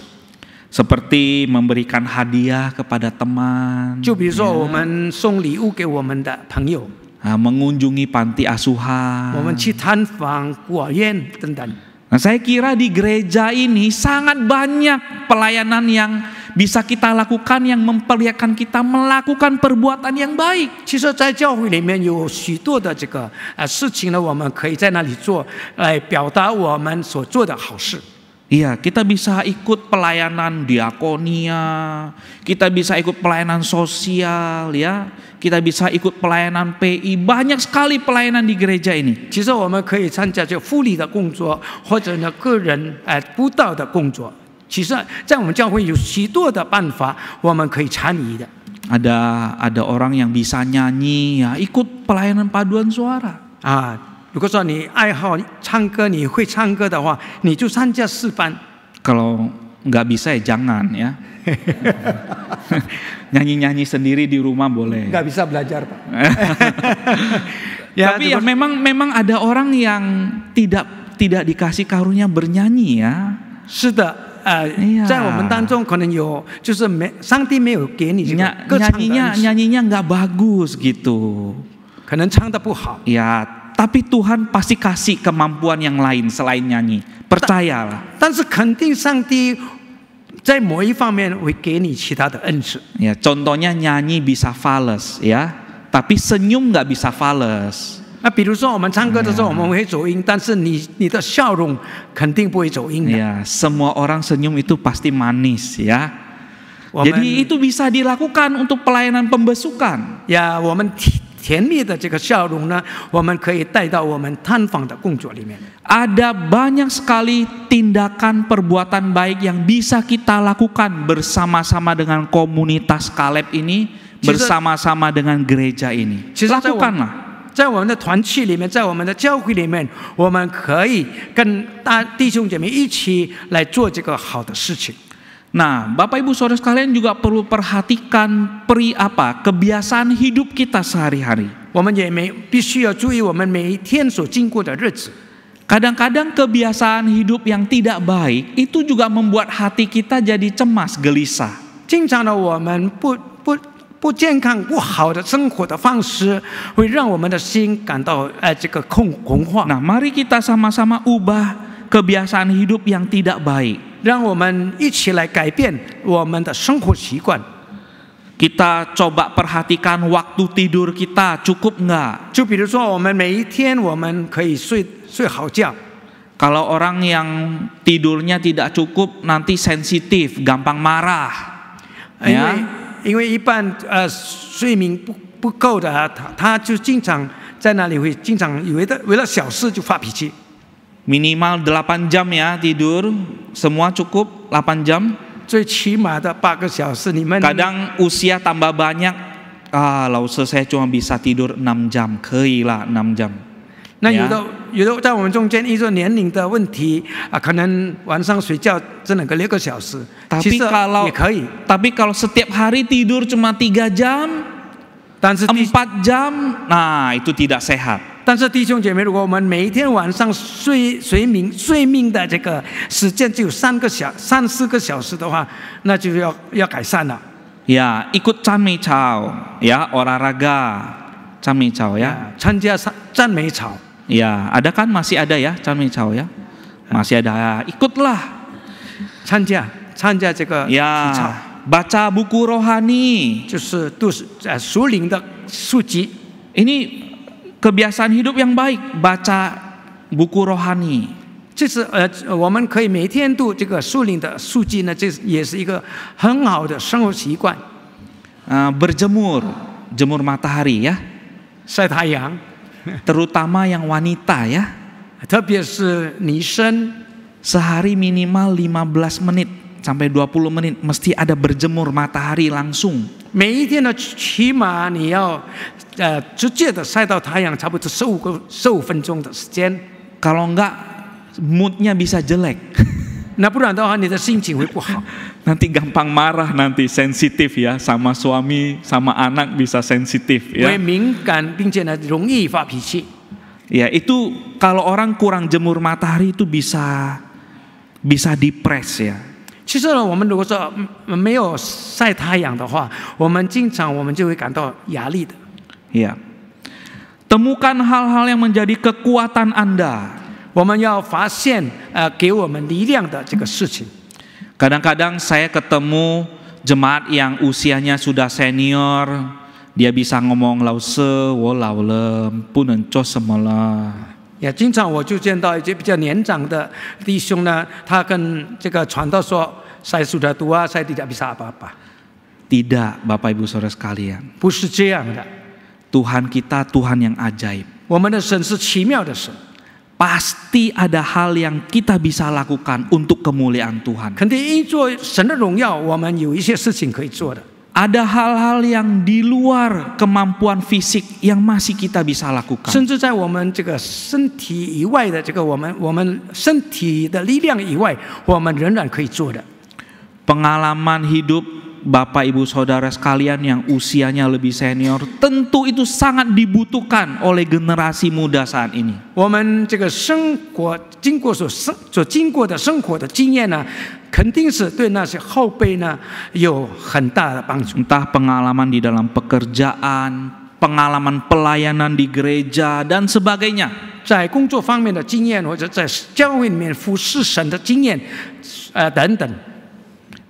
Seperti memberikan hadiah kepada teman. 就比如说我们送礼物给我们的朋友， mengunjungi panti asuhan. 我们去探访孤儿院等等。 Nah, saya kira di gereja ini sangat banyak pelayanan yang bisa kita lakukan yang memperlihatkan kita melakukan perbuatan yang baik. 其实，在教会里面有许多的这个事情呢，我们可以在那里做，来表达我们所做的好事。 Iya, kita bisa ikut pelayanan diakonia, kita bisa ikut pelayanan sosial, ya, kita bisa ikut pelayanan PI, banyak sekali pelayanan di gereja ini. 其实我们可以参加这福利的工作，或者呢个人布道的工作。其实，在我们教会有许多的办法，我们可以参与的。 Ada orang yang bisa nyanyi, ya, ikut pelayanan paduan suara. 如果说你爱好唱歌，你会唱歌的话，你就参加诗班。 Kalau nggak bisa ya jangan ya. Nyanyi-nyanyi sendiri di rumah boleh. Nggak bisa belajar, Pak. Tapi ya memang ada orang yang tidak dikasih karunia bernyanyi ya. 是的，在我们当中可能有，就是上帝没有给你这个歌唱的恩赐， nyanyinya nggak bagus gitu. 可能唱得不好。 Ya. Tapi Tuhan pasti kasih kemampuan yang lain selain nyanyi. Percayalah. 但是肯定上帝在某一方面会给你其他的恩赐。 Ya, contohnya nyanyi bisa fales ya, tapi senyum nggak bisa fales. 比如说我们唱歌的时候我们会走音，但是你的笑容肯定不会走音的。 Ya, semua orang senyum itu pasti manis ya. Jadi itu bisa dilakukan untuk pelayanan pembesukan. 呀，我们甜蜜的这个笑容呢，我们可以带到我们探访的工作里面。 Ada banyak sekali tindakan perbuatan baik yang bisa kita lakukan bersama-sama dengan komunitas Kaleb ini, bersama-sama dengan gereja ini. Lakukanlah. 在我们的团契里面，在我们的教会里面，我们可以跟弟兄姐妹一起来做这个好的事情。 Nah, Bapak Ibu Saudara sekalian juga perlu perhatikan kebiasaan hidup kita sehari-hari. 我们也必须要注意我们每一天所经过的日子。 Kadang-kadang kebiasaan hidup yang tidak baik itu juga membuat hati kita jadi cemas, gelisah. 经常呢，我们不健康、不好的生活的方式，会让我们的心感到这个恐慌。 Nah, mari kita sama-sama ubah kebiasaan hidup yang tidak baik. 让我们一起来改变我们的生活习惯。 Kita coba perhatikan waktu tidur kita cukup nggak? 就比如说，我们每一天我们可以睡好觉。 Kalau orang yang tidurnya tidak cukup nanti sensitif, gampang marah. 因为一般睡眠不够的，他就经常在那里会经常为了小事就发脾气。 Minimal 8 jam ya tidur, semua cukup 8 jam. 最起码的8个小时，你们 Kadang usia tambah banyak,老师saya cuma bisa tidur 6 jam, 可以啦6 jam. 那有的在我们中间，因为年龄的问题可能晚上睡觉只能够6个小时，其实也可以。 Tapi kalau setiap hari tidur cuma 3 jam, 4 jam, nah itu tidak sehat. 但是弟兄姐妹，如果我们每一天晚上睡眠的这个时间只有3、4个小时的话，那就要改善了。 Ya, ikut Canmei Chao, ya, olahraga Canmei Chao ya. 参加赞美操。 Ya, ada kan, masih ada ya Canmei Chao ya, masih ada. Ikutlah. 参加这个体操。 Baca buku rohani, 就是读属灵的书籍。 Ini kebiasaan hidup yang baik, baca buku rohani. 这是我们可以每天读这个属灵的书籍呢，这也是一个很好的生活习惯。 Berjemur, jemur matahari ya. 晒太阳， terutama yang wanita ya. 特别是女生， Sehari minimal 15 menit sampai 20 menit mesti ada berjemur matahari langsung. 每一天呢，起码你要直接的晒到太阳，差不多15分钟的时间。 Kalau enggak moodnya bisa jelek. 那不然的话，你的心情会不好。 Nanti gampang marah, nanti sensitif ya, sama suami, sama anak bisa sensitif ya. 会敏感，并且呢容易发脾气。 Ya itu kalau orang kurang jemur matahari itu bisa depres ya. 其实呢，我们如果说没有晒太阳的话，我们就会感到压力的。 Ya. Temukan hal-hal yang menjadi kekuatan Anda. 我们要发现给我们力量的这个事情。 Kadang-kadang saya ketemu jemaat yang usianya sudah senior, dia bisa ngomong lao se wo lao le bu neng zuo seme le. 也经常我就见到一些比较年长的弟兄呢，他跟这个传道说：“Saya sudah tua, saya tidak bisa apa-apa。” Tidak, Bapak Ibu Saudara sekalian. 不是这样的， Tuhan kita Tuhan yang ajaib. 我们的神是奇妙的神， Pasti ada hal yang kita bisa lakukan untuk kemuliaan Tuhan. 肯定因做神的荣耀，我们有一些事情可以做的。 Ada hal-hal yang di luar kemampuan fisik yang masih kita bisa lakukan. 甚至在我们这个身体以外的这个我们身体的力量以外，我们仍然可以做的。 Pengalaman hidup Bapak Ibu Saudara sekalian yang usianya lebih senior, tentu itu sangat dibutuhkan oleh generasi muda saat ini. 我们这个生活经过所经过的生活的经验呢，肯定是对那些后辈呢有很大的帮助。 Entah pengalaman di dalam pekerjaan, pengalaman pelayanan di gereja dan sebagainya. 在工作方面的经验，或者在教会里面服侍神的经验，等等。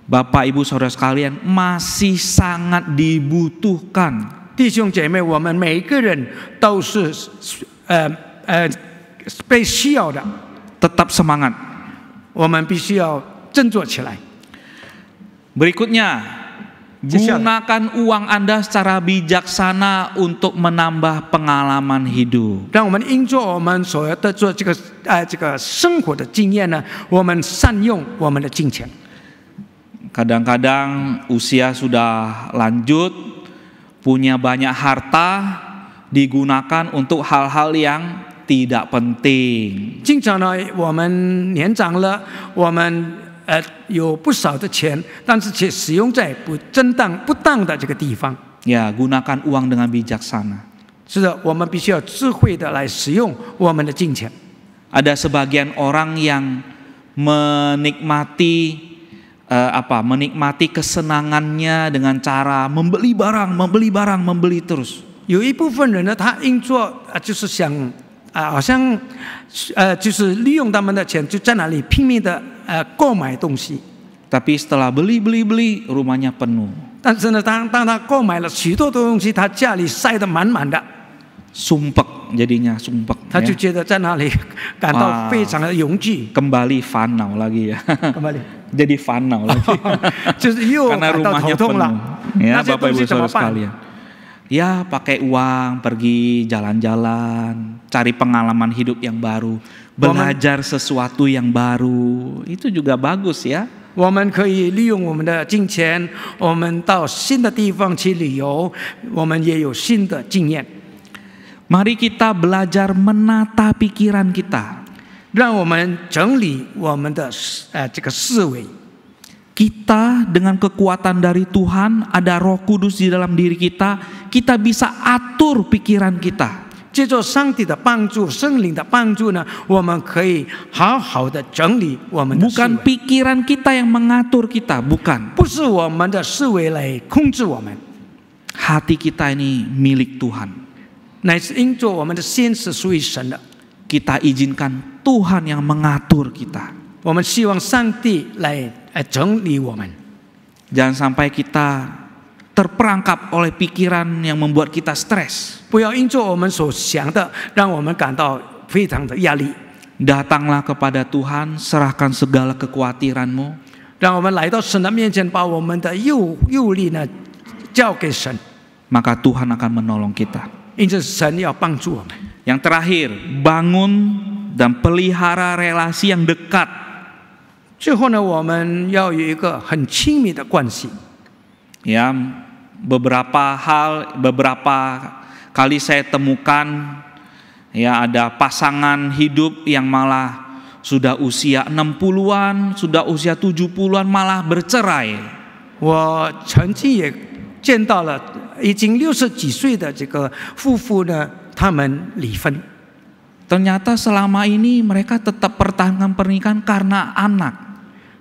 Bapak Ibu Saudara sekalian masih sangat dibutuhkan. 弟兄姐妹，我们每一个人都是被需要的， Tetap semangat. 我们必须要振作起来。 Berikutnya, gunakan uang Anda secara bijaksana untuk menambah pengalaman hidup. 让我们因着我们所要的做这个生活的经验呢，我们善用我们的金钱。 Kadang-kadang usia sudah lanjut, punya banyak harta, digunakan untuk hal-hal yang tidak penting. 经常呢，我们年长了，我们有不少的钱，但是却使用在不当的这个地方。 Ya, gunakan uang dengan bijaksana. 是的，我们必须要智慧的来使用我们的金钱。 Ada sebagian orang yang menikmati kesenangannya dengan cara membeli barang, membeli terus. 有一部分人呢，他因做就是想好像就是利用他们的钱，就在那里拼命的购买东西。 Tapi setelah beli, rumahnya penuh. 但是呢，当他购买了许多的东西，他家里塞得满满的， Sumpek jadinya, sumpek. 他就觉得在那里感到非常的拥挤。 Kembali fanau lagi ya. Kembali. Jadi fanau lagi. 就是又 Karena 感到 rumahnya 头痛 penuh. 了。 Ya, 那些 Bapak 东 Ibu 西怎么 Saudara 办？ sekalian. Ya, pakai uang, pergi jalan-jalan, cari pengalaman hidup yang baru, belajar sesuatu yang baru. Itu juga bagus ya. 我们可以利用我们的金钱，我们到新的地方去旅游，我们也有新的经验。 Mari kita belajar menata pikiran kita. 让我们整理我们的这个思维。 Kita dengan kekuatan dari Tuhan, ada Roh Kudus di dalam diri kita, kita bisa atur pikiran kita. 借着上帝的帮助、圣灵的帮助呢，我们可以好好的整理我们的思 Bukan 维。 pikiran kita yang mengatur kita, bukan. 不是我们的思维来控制我们， Hati kita ini milik Tuhan. 乃是因着我们的心是属于神的。 Kita izinkan Tuhan yang mengatur kita. 我们希望上帝来整理我们， Jangan sampai kita terperangkap oleh pikiran yang membuat kita stres. 不要因着我们所想的，让我们感到非常的压力。 Datanglah kepada Tuhan, serahkan segala kekhawatiranmu. 让我们来到神的面前，把我们的忧虑呢交给神， Maka Tuhan akan menolong kita. 因此神要帮助我们。 Yang terakhir, bangun dan pelihara relasi yang dekat. 最后呢，我们要有一个很亲密的关系。 Ya, beberapa kali saya temukan ya ada pasangan hidup yang malah sudah usia 60-an, sudah usia 70-an malah bercerai. 我曾经也见到了已经60几岁的这个夫妇呢，他们离婚。 Ternyata selama ini mereka tetap pertahankan pernikahan karena anak.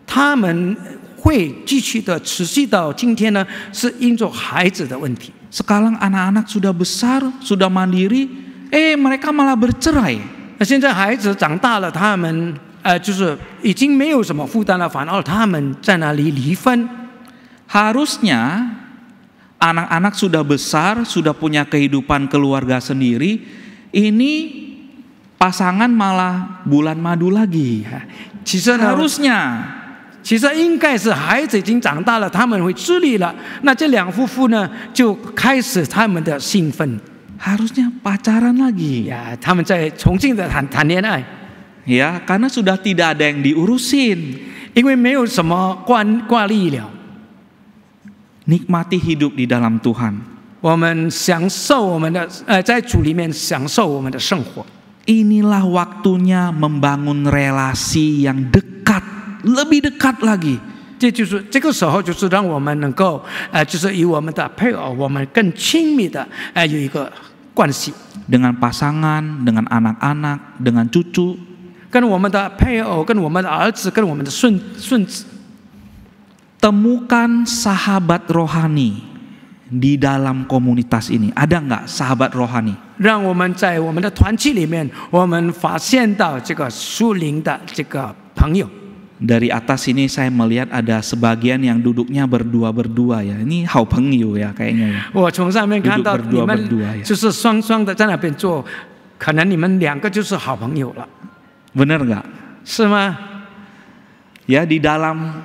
他们会继续的持续到今天呢，是因着孩子的问题。 Sekarang anak-anak sudah besar, sudah mandiri, mereka malah bercerai. 那现在孩子长大了，他们就是已经没有什么负担了，反而他们在那里离婚。Harusnya anak-anak sudah besar, sudah punya kehidupan keluarga sendiri, ini pasangan malah bulan madu lagi. 其实呢， Harusnya 其实应该是孩子已经长大了，他们会自立了，那这两夫妇呢就开始他们的兴奋 harusnya pacaran lagi. 呀，他们在重新的谈恋爱， Ya, karena sudah tidak ada yang diurusin. 因为没有什么挂历了， Nikmati hidup di dalam Tuhan. 我们享受我们的在主里面享受我们的生活。 Inilah waktunya membangun relasi yang dekat, lebih dekat lagi. 这就是这个时候，就是让我们能够就是与我们的配偶，我们更亲密的有一个关系， Dengan pasangan, dengan anak-anak, dengan cucu. 跟我们的配偶，跟我们的儿子，跟我们的孙子。 Temukan sahabat rohani di dalam komunitas ini. Ada nggak sahabat rohani? 让我们在我们的团契里面，我们发现到这个属灵的这个朋友。 Dari atas ini saya melihat ada sebagian yang duduknya berdua-berdua ya. Ini hao pengyu ya kayaknya ya. 我从上面看到 Duduk 你们 berdua-berdua ya. 就是双双的在那边坐，可能你们两个就是好朋友了， Bener nggak? 是吗？ Ya, di dalam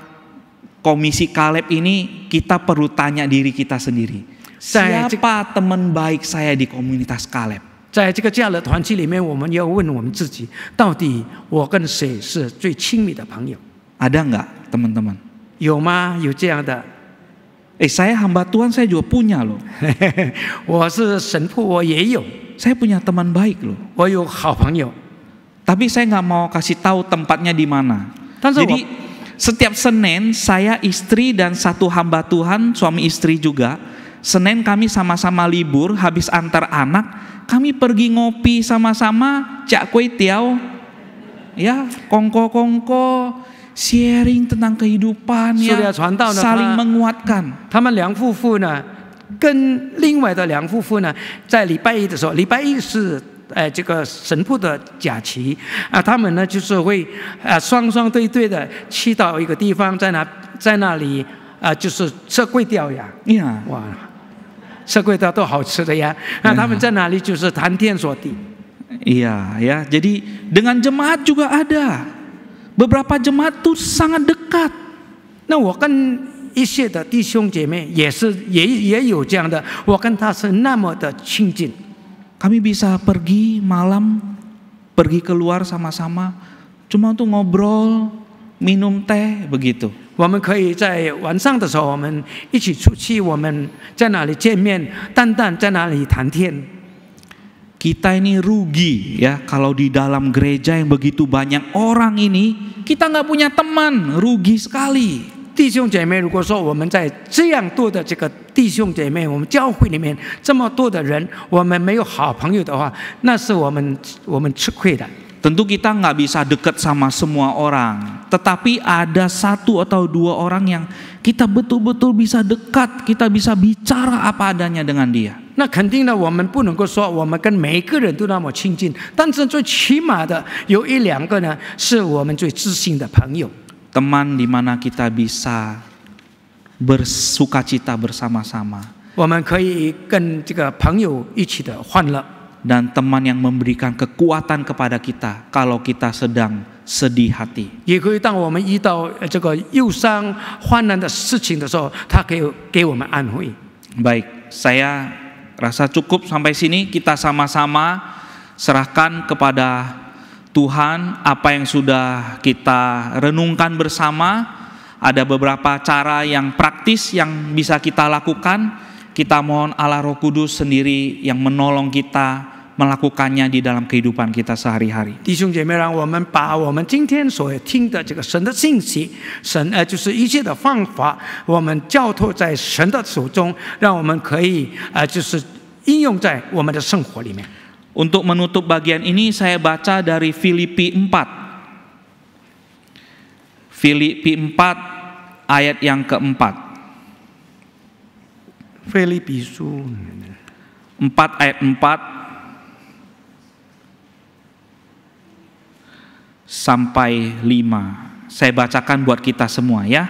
komisi Kaleb ini kita perlu tanya diri kita sendiri. Siapa teman baik saya di komunitas Kaleb? 在这个这样的团契里面，我们要问我们自己，到底我跟谁是最亲密的朋友？ Ada nggak teman-teman? 有吗？有这样的？ Saya hamba Tuhan, saya juga punya loh. 我是神父，我也有， Saya punya teman baik loh. 我有好朋友。 Tapi saya nggak mau kasih tahu tempatnya di mana. 但是我 Jadi setiap Senin saya, istri dan satu hamba Tuhan, suami istri juga. Senin kami sama-sama libur, habis antar anak, kami pergi ngopi sama-sama, cak kue tiao, ya kongko-kongko, sharing tentang kehidupan ya, saling menguatkan. 他们两夫妇呢，跟另外的两夫妇呢，在礼拜一的时候，礼拜一是这个神父的假期啊，他们呢就是会双双对对的去到一个地方，在那里就是吃粿条呀， Iya. 哇，吃粿条都好吃的呀。那他们在哪里就是谈天说地。 Iya ya, jadi dengan jemaat juga ada. Beberapa jemaat tuh sangat dekat. 那我跟一些的弟兄姐妹也有这样的，我跟他是那么的亲近。 Kami bisa pergi malam, pergi keluar sama-sama, cuma untuk ngobrol, minum teh, begitu. 我们可以在晚上的时候，我们一起出去，我们在哪里见面，单单在哪里谈天。 Kita ini rugi ya kalau di dalam gereja yang begitu banyak orang ini kita nggak punya teman, rugi sekali. 弟兄姐妹，如果说我们在这样多的这个弟兄姐妹，我们教会里面这么多的人，我们没有好朋友的话，那是我们吃亏的。 Tentu kita nggak bisa dekat sama semua orang, tetapi ada satu atau dua orang yang kita betul-betul bisa dekat, kita bisa bicara apa adanya dengan dia. 那肯定呢，我们不能够说我们跟每一个人都那么亲近，但是最起码的有一两个呢，是我们最知心的朋友。 Teman di mana kita bisa bersukacita bersama-sama. 我们可以跟这个朋友一起的欢乐。 Dan teman yang memberikan kekuatan kepada kita kalau kita sedang sedih hati. 也可以当我们遇到这个忧伤、患难的事情的时候，他可以给我们安慰。 Baik, saya rasa cukup sampai sini. Kita sama-sama serahkan kepada Tuhan apa yang sudah kita renungkan bersama. Ada beberapa cara yang praktis yang bisa kita lakukan. Kita mohon Allah Roh Kudus sendiri yang menolong kita melakukannya di dalam kehidupan kita sehari-hari. 弟兄姐妹，让我们把我们今天所听的这个神的信息，就是一切的方法，我们交托在神的手中，让我们可以就是应用在我们的生活里面。 Untuk menutup bagian ini saya baca dari Filipi 4. Filipi 4 ayat yang keempat. 腓立比书 4 ayat 4 sampai 5. Saya bacakan buat kita semua ya.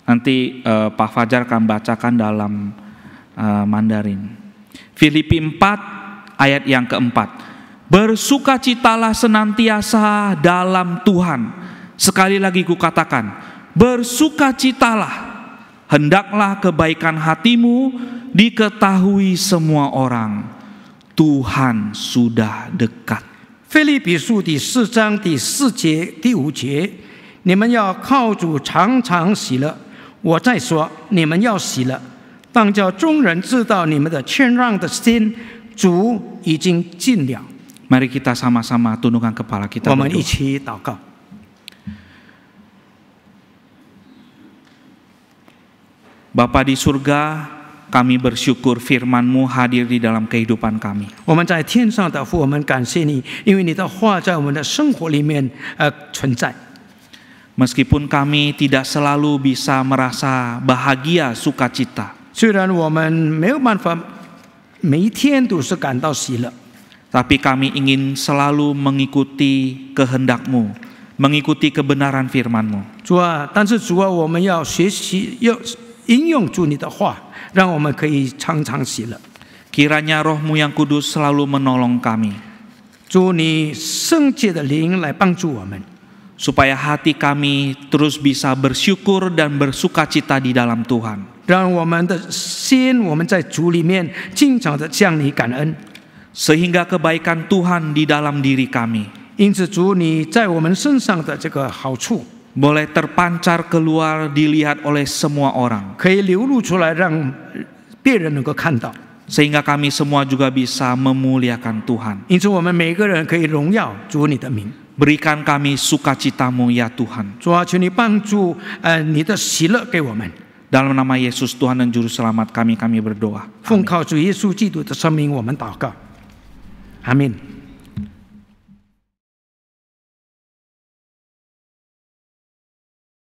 Nanti Pak Fajar akan bacakan dalam Mandarin. Filipi 4 ayat yang keempat. Bersukacitalah senantiasa dalam Tuhan. Sekali lagi kukatakan, bersukacitalah. Hendaklah kebaikan hatimu diketahui semua orang. Tuhan sudah dekat. 腓立比书第4章第4节、第5节，你们要靠主常常喜乐。我再说，你们要喜乐，当叫众人知道你们的谦让的心，主已经尽了。 Mari kita sama-sama tundukkan kepala kita 我们一 berdoa. 起祷告。 Bapa di surga, kami bersyukur firman-Mu hadir di dalam kehidupan kami. 我们在天上的父，我们感谢你，因为你的话在我们的生活里面存在。 Meskipun kami tidak selalu bisa merasa bahagia sukacita, 虽然我们没有办法每一天都是感到喜乐， tapi kami ingin selalu mengikuti kehendak-Mu, mengikuti kebenaran firman-Mu. 主啊，但是主啊，我们要学习，要应用主你的话，让我们可以常常喜乐。 Kiranya Roh-Mu yang kudus selalu menolong kami, 主，你圣洁的灵来帮助我们， supaya hati kami terus bisa bersyukur dan bersukacita di dalam Tuhan. 让我们的心，我们在主里面经常的向你感恩。 Sehingga kebaikan Tuhan di dalam diri kami 因此，主你在我们身上的这个好处， boleh terpancar keluar dilihat oleh semua orang, 可以流露出来，让别人能够看到。 sehingga kami semua juga bisa memuliakan Tuhan. 因此，我们每个人可以荣耀主你的名。 Berikan kami sukacita-Mu ya Tuhan. 主啊，求你帮助你的喜乐给我们。 Dalam nama Yesus Tuhan dan Juru Selamat kami berdoa. 奉靠主耶稣基督的生命，我们祷告。阿门。